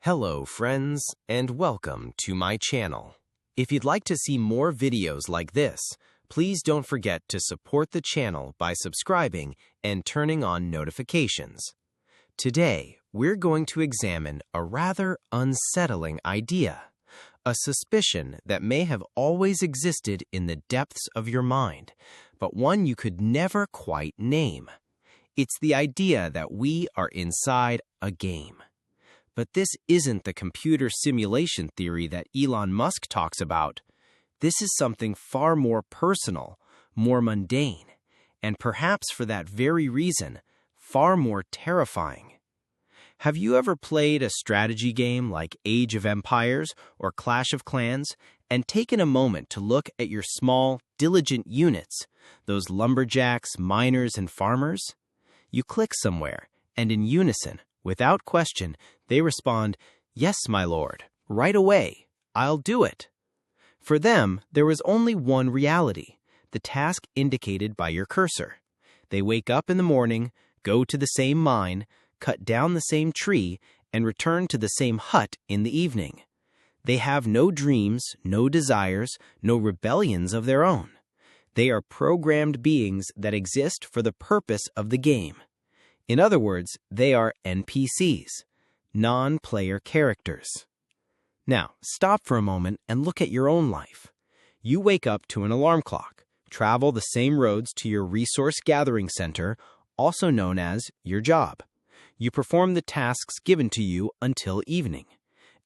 Hello friends, and welcome to my channel. If you'd like to see more videos like this, please don't forget to support the channel by subscribing and turning on notifications. Today, we're going to examine a rather unsettling idea, a suspicion that may have always existed in the depths of your mind, but one you could never quite name. It's the idea that we are inside a game. But this isn't the computer simulation theory that Elon Musk talks about. This is something far more personal, more mundane, and perhaps for that very reason, far more terrifying. Have you ever played a strategy game like Age of Empires or Clash of Clans and taken a moment to look at your small, diligent units, those lumberjacks, miners, and farmers? You click somewhere, and in unison, without question, they respond, "Yes, my lord, right away, I'll do it." For them, there is only one reality, the task indicated by your cursor. They wake up in the morning, go to the same mine, cut down the same tree, and return to the same hut in the evening. They have no dreams, no desires, no rebellions of their own. They are programmed beings that exist for the purpose of the game. In other words, they are NPCs, non-player characters. Now, stop for a moment and look at your own life. You wake up to an alarm clock, travel the same roads to your resource gathering center, also known as your job. You perform the tasks given to you until evening.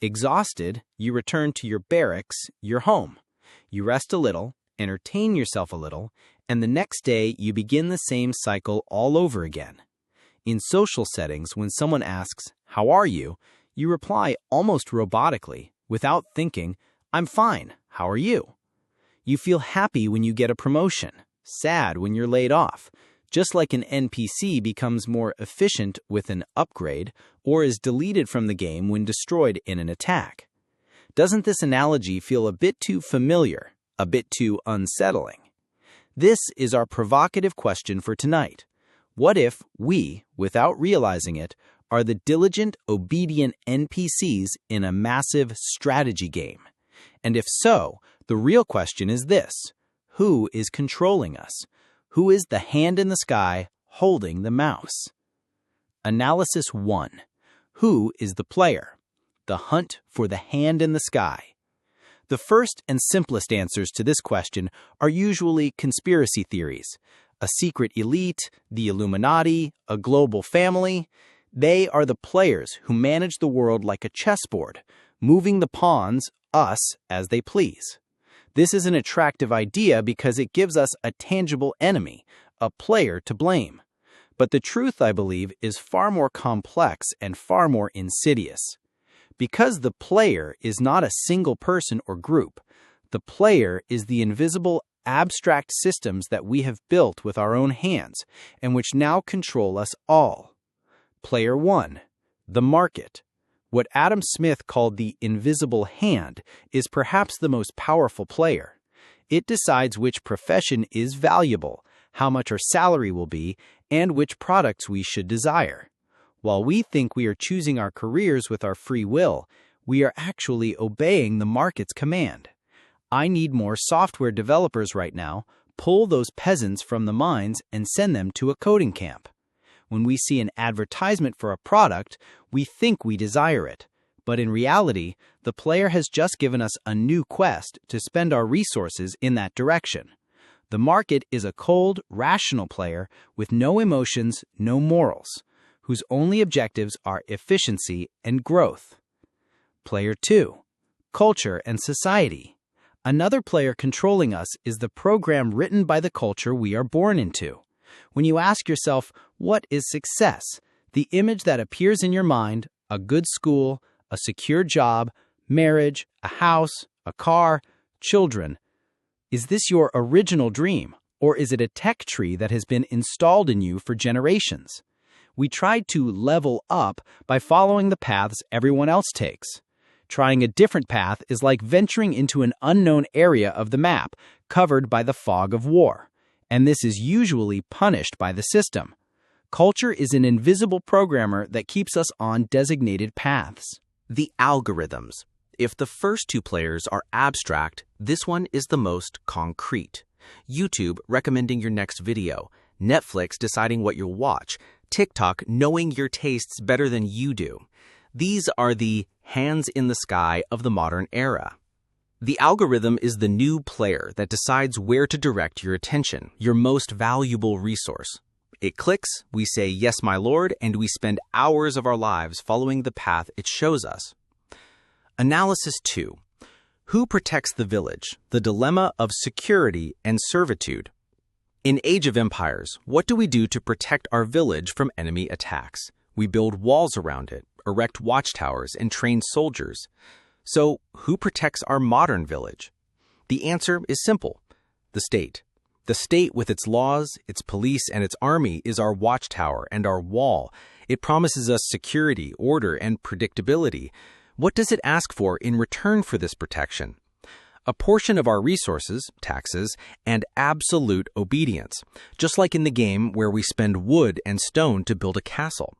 Exhausted, you return to your barracks, your home. You rest a little, entertain yourself a little, and the next day you begin the same cycle all over again. In social settings, when someone asks, "How are you?" you reply almost robotically, without thinking, "I'm fine, how are you?" You feel happy when you get a promotion, sad when you're laid off, just like an NPC becomes more efficient with an upgrade or is deleted from the game when destroyed in an attack. Doesn't this analogy feel a bit too familiar, a bit too unsettling? This is our provocative question for tonight. What if we, without realizing it, are the diligent, obedient NPCs in a massive strategy game? And if so, the real question is this: who is controlling us? Who is the hand in the sky holding the mouse? Analysis 1. Who is the player? The hunt for the hand in the sky. The first and simplest answers to this question are usually conspiracy theories. A secret elite, the Illuminati, a global family. They are the players who manage the world like a chessboard, moving the pawns, us, as they please. This is an attractive idea because it gives us a tangible enemy, a player to blame. But the truth, I believe, is far more complex and far more insidious. Because the player is not a single person or group, the player is the invisible abstract systems that we have built with our own hands and which now control us all. Player 1, the market. What Adam Smith called the invisible hand is perhaps the most powerful player. It decides which profession is valuable, how much our salary will be, and which products we should desire. While we think we are choosing our careers with our free will, we are actually obeying the market's command. I need more software developers right now. Pull those peasants from the mines and send them to a coding camp. When we see an advertisement for a product, we think we desire it. But in reality, the player has just given us a new quest to spend our resources in that direction. The market is a cold, rational player with no emotions, no morals, whose only objectives are efficiency and growth. Player 2, culture and society. Another player controlling us is the program written by the culture we are born into. When you ask yourself, what is success? The image that appears in your mind, a good school, a secure job, marriage, a house, a car, children. Is this your original dream, or is it a tech tree that has been installed in you for generations? We tried to level up by following the paths everyone else takes. Trying a different path is like venturing into an unknown area of the map covered by the fog of war, and this is usually punished by the system. Culture is an invisible programmer that keeps us on designated paths. The algorithms. If the first two players are abstract, this one is the most concrete. YouTube recommending your next video, Netflix deciding what you'll watch, TikTok knowing your tastes better than you do. These are the hands in the sky of the modern era. The algorithm is the new player that decides where to direct your attention, your most valuable resource. It clicks, we say, "Yes, my lord," and we spend hours of our lives following the path it shows us. Analysis 2. Who protects the village? The dilemma of security and servitude. In Age of Empires, what do we do to protect our village from enemy attacks? We build walls around it, erect watchtowers, and train soldiers. So, who protects our modern village? The answer is simple: the state. The state, with its laws, its police, and its army, is our watchtower and our wall. It promises us security, order, and predictability. What does it ask for in return for this protection? A portion of our resources, taxes, and absolute obedience, just like in the game where we spend wood and stone to build a castle.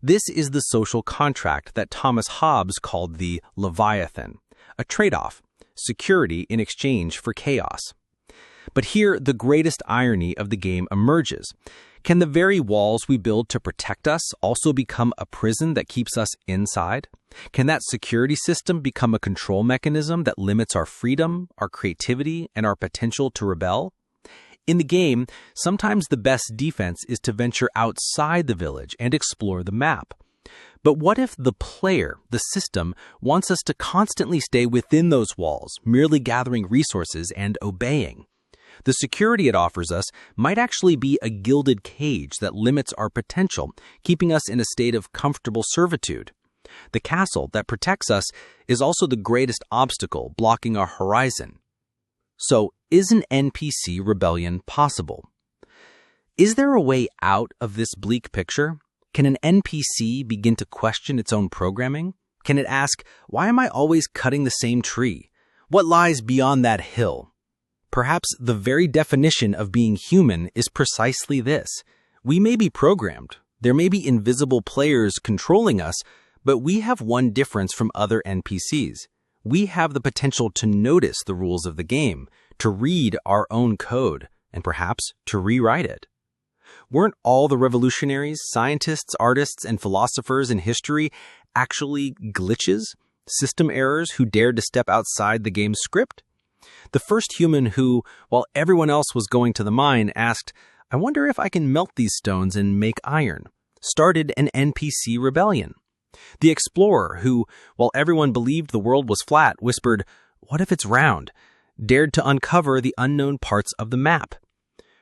This is the social contract that Thomas Hobbes called the Leviathan, a trade-off, security in exchange for chaos. But here, the greatest irony of the game emerges. Can the very walls we build to protect us also become a prison that keeps us inside? Can that security system become a control mechanism that limits our freedom, our creativity, and our potential to rebel? In the game, sometimes the best defense is to venture outside the village and explore the map. But what if the player, the system, wants us to constantly stay within those walls, merely gathering resources and obeying? The security it offers us might actually be a gilded cage that limits our potential, keeping us in a state of comfortable servitude. The castle that protects us is also the greatest obstacle blocking our horizon. So, is an NPC rebellion possible? Is there a way out of this bleak picture? Can an NPC begin to question its own programming? Can it ask, why am I always cutting the same tree? What lies beyond that hill? Perhaps the very definition of being human is precisely this. We may be programmed. There may be invisible players controlling us, but we have one difference from other NPCs. We have the potential to notice the rules of the game, to read our own code, and perhaps to rewrite it. Weren't all the revolutionaries, scientists, artists, and philosophers in history actually glitches, system errors who dared to step outside the game's script? The first human who, while everyone else was going to the mine, asked, "I wonder if I can melt these stones and make iron," started an NPC rebellion. The explorer who, while everyone believed the world was flat, whispered, "What if it's round?" dared to uncover the unknown parts of the map.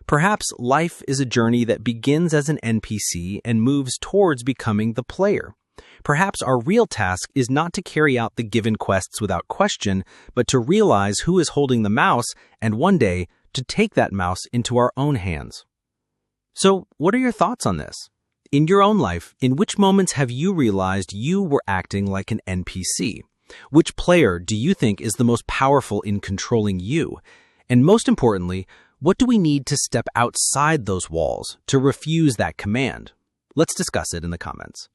Perhaps life is a journey that begins as an NPC and moves towards becoming the player. Perhaps our real task is not to carry out the given quests without question, but to realize who is holding the mouse and one day to take that mouse into our own hands. So, what are your thoughts on this? In your own life, in which moments have you realized you were acting like an NPC? Which player do you think is the most powerful in controlling you? And most importantly, what do we need to step outside those walls to refuse that command? Let's discuss it in the comments.